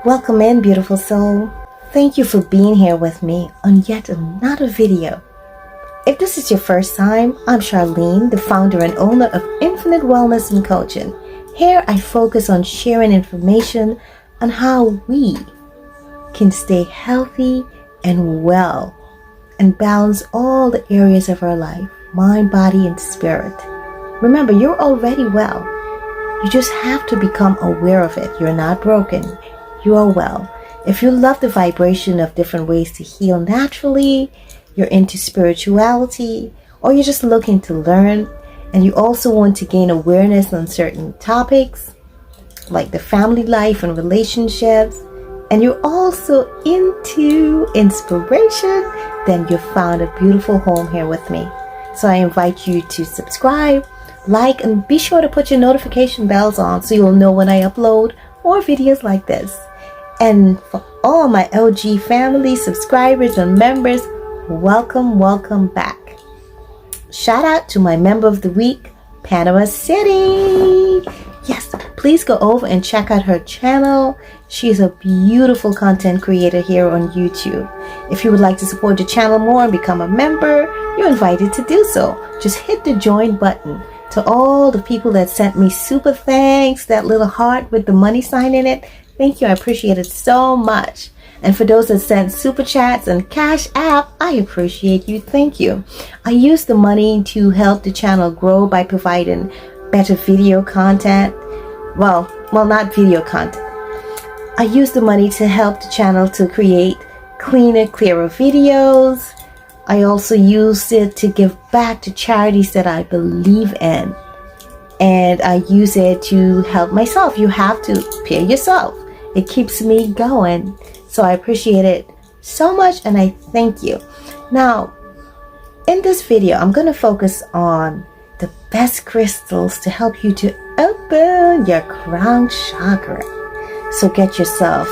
Welcome in, beautiful soul. Thank you for being here with me on yet another video. If this is your first time, I'm Charlene, the founder and owner of Infinite Wellness and Coaching. Here I focus on sharing information on how we can stay healthy and well and balance all the areas of our life, mind, body, and spirit. Remember, you're already well. You just have to become aware of it. You're not broken. You are well. If you love the vibration of different ways to heal naturally, you're into spirituality, or you're just looking to learn, and you also want to gain awareness on certain topics like the family life and relationships, and you're also into inspiration, then you've found a beautiful home here with me. So I invite you to subscribe, like, and be sure to put your notification bells on so you'll know when I upload more videos like this. And for all my OG family, subscribers, and members, welcome back. Shout out to my member of the week, Panama City. Yes, please go over and check out her channel. She's a beautiful content creator here on YouTube. If you would like to support the channel more and become a member, you're invited to do so. Just hit the join button. To all the people that sent me super thanks, that little heart with the money sign in it, thank you. I appreciate it so much. And for those that sent super chats and cash app, I appreciate you. Thank you. I use the money to help the channel grow by providing better video content. Well, not video content. I use the money to help the channel to create cleaner, clearer videos. I also use it to give back to charities that I believe in. And I use it to help myself. You have to pay yourself. It keeps me going. So I appreciate it so much and I thank you. Now, in this video, I'm going to focus on the best crystals to help you to open your crown chakra. So get yourself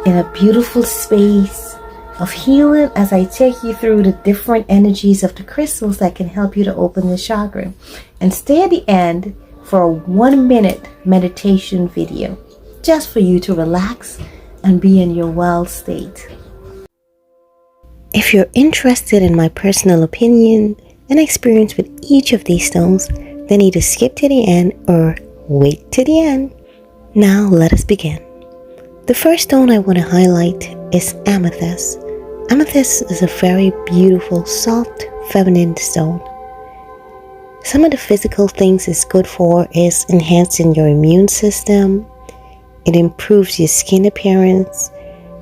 in a beautiful space of healing as I take you through the different energies of the crystals that can help you to open the chakra. And stay at the end for a 1-minute meditation video just for you to relax and be in your well state. If you're interested in my personal opinion and experience with each of these stones, then either skip to the end or wait to the end. Now let us begin. The first stone I want to highlight is amethyst. Amethyst is a very beautiful, soft, feminine stone. Some of the physical things it's good for is enhancing your immune system. It improves your skin appearance.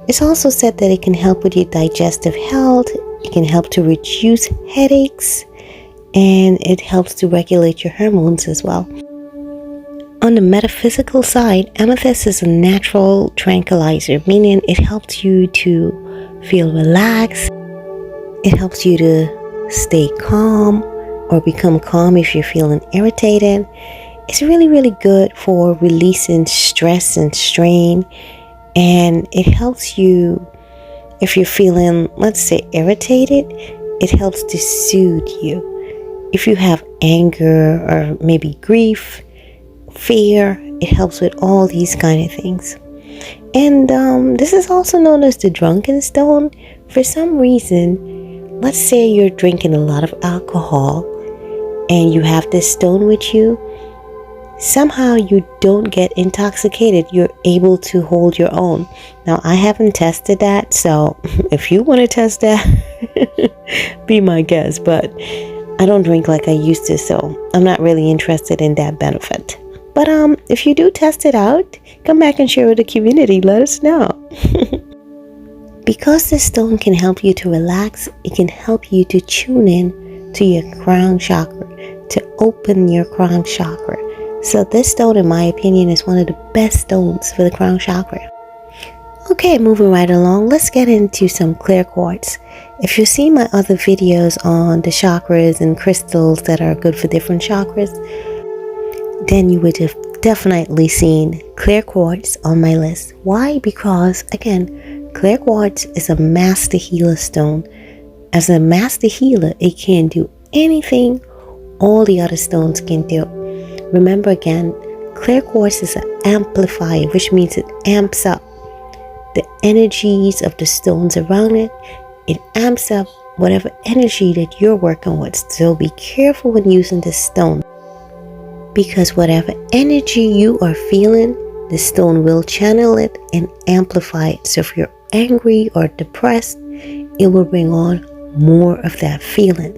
It's also said that it can help with your digestive health. It can help to reduce headaches. And it helps to regulate your hormones as well. On the metaphysical side, amethyst is a natural tranquilizer, meaning it helps you to feel relaxed. It helps you to stay calm or become calm if you're feeling irritated. It's really good for releasing stress and strain, and it helps you if you're feeling, let's say, irritated. It helps to soothe you. If you have anger or maybe grief, fear, it helps with all these kind of things. And this is also known as the drunken stone. For some reason, let's say you're drinking a lot of alcohol and you have this stone with you. Somehow you don't get intoxicated. You're able to hold your own. Now, I haven't tested that, so if you want to test that, be my guest. But I don't drink like I used to, so I'm not really interested in that benefit. But if you do test it out, come back and share with the community. Let us know. Because this stone can help you to relax, it can help you to tune in to your crown chakra, to open your crown chakra. So this stone, in my opinion, is one of the best stones for the crown chakra. Okay, moving right along, let's get into some clear quartz. If you've seen my other videos on the chakras and crystals that are good for different chakras, then you would have definitely seen clear quartz on my list. Why? Because, again, clear quartz is a master healer stone. As a master healer, it can do anything all the other stones can do. Remember again, Clear quartz is an amplifier, which means it amps up the energies of the stones around it. It amps up whatever energy that you're working with. So be careful when using this stone, because whatever energy you are feeling, the stone will channel it and amplify it. So if you're angry or depressed, it will bring on more of that feeling.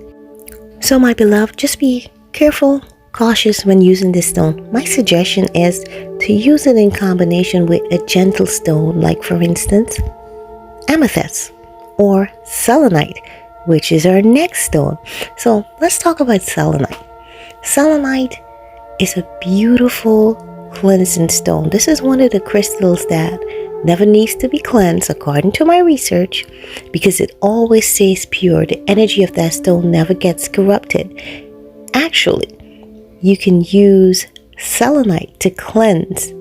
So my beloved, just be careful, cautious when using this stone. My suggestion is to use it in combination with a gentle stone, like for instance, amethyst or selenite, which is our next stone. So let's talk about selenite. Selenite is a beautiful cleansing stone. This is one of the crystals that never needs to be cleansed according to my research, because it always stays pure. The energy of that stone never gets corrupted. Actually, you can use selenite to cleanse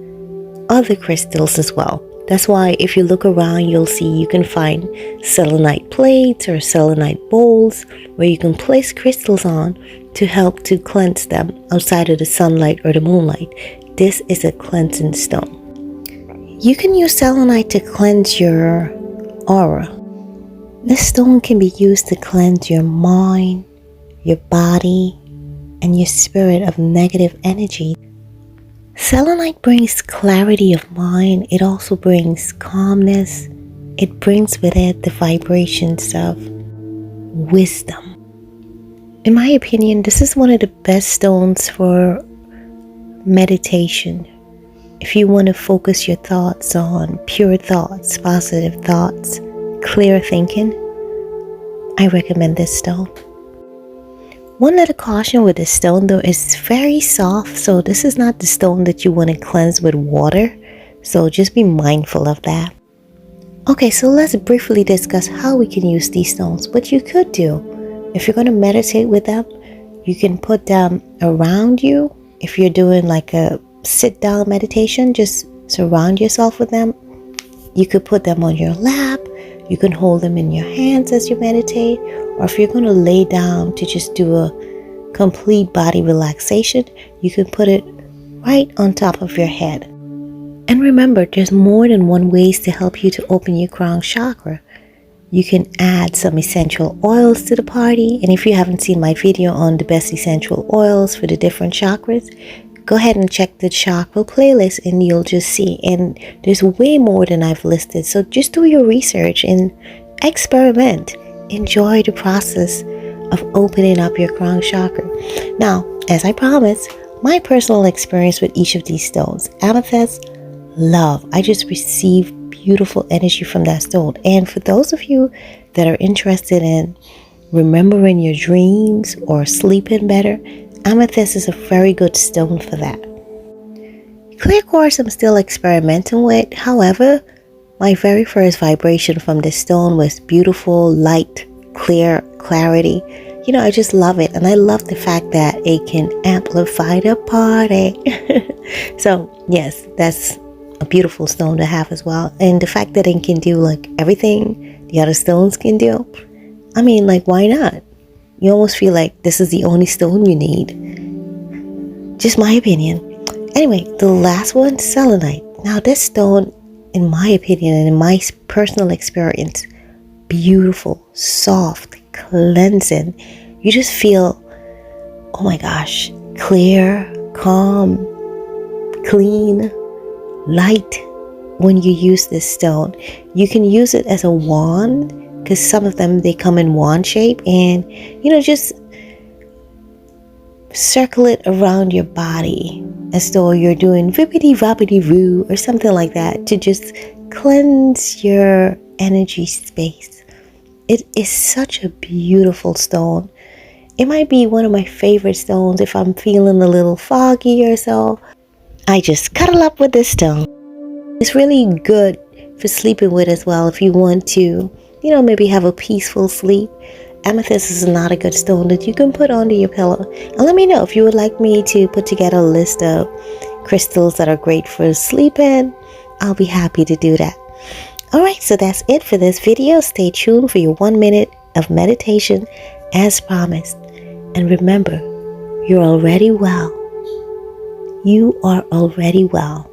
other crystals as well. That's why if you look around, you'll see you can find selenite plates or selenite bowls where you can place crystals on to help to cleanse them outside of the sunlight or the moonlight. This is a cleansing stone. You can use selenite to cleanse your aura. This stone can be used to cleanse your mind, your body, and your spirit of negative energy. Selenite brings clarity of mind. It also brings calmness. It brings with it the vibrations of wisdom. In my opinion, this is one of the best stones for meditation. If you want to focus your thoughts on pure thoughts, positive thoughts, clear thinking, I recommend this stone. One little caution with this stone though, is very soft, so this is not the stone that you want to cleanse with water, so just be mindful of that. Okay, so let's briefly discuss how we can use these stones. What you could do, if you're going to meditate with them, you can put them around you. If you're doing like a sit down meditation, just surround yourself with them. You could put them on your lap. You can hold them in your hands as you meditate. Or if you're going to lay down to just do a complete body relaxation, you can put it right on top of your head. And remember, there's more than one ways to help you to open your crown chakra. You can add some essential oils to the party. And if you haven't seen my video on the best essential oils for the different chakras, go ahead and check the chakra playlist and you'll just see. And there's way more than I've listed. So just do your research and experiment. Enjoy the process of opening up your crown chakra. Now, as I promised, my personal experience with each of these stones. Amethyst, love. I just received beautiful energy from that stone. And for those of you that are interested in remembering your dreams or sleeping better, amethyst is a very good stone for that. Clear quartz I'm still experimenting with. However, my very first vibration from this stone was beautiful, light, clear, clarity. You know, I just love it. And I love the fact that it can amplify the party. So, yes, that's a beautiful stone to have as well. And the fact that it can do like everything the other stones can do. I mean, like, why not? You almost feel like this is the only stone you need. Just my opinion. Anyway, the last one, selenite. Now, this stone, in my opinion and in my personal experience, beautiful, soft, cleansing. You just feel, oh my gosh, clear, calm, clean, light when you use this stone. You can use it as a wand, because some of them, they come in wand shape, and you know, just circle it around your body as though you're doing vippity voppity voo or something like that, to just cleanse your energy space. It is such a beautiful stone. It might be one of my favorite stones if I'm feeling a little foggy or so. I just cuddle up with this stone. It's really good for sleeping with as well if you want to, you know, maybe have a peaceful sleep. Amethyst is not a good stone that you can put under your pillow. And let me know if you would like me to put together a list of crystals that are great for sleeping. I'll be happy to do that. Alright, so that's it for this video. Stay tuned for your 1 minute of meditation as promised. And remember, you're already well. You are already well.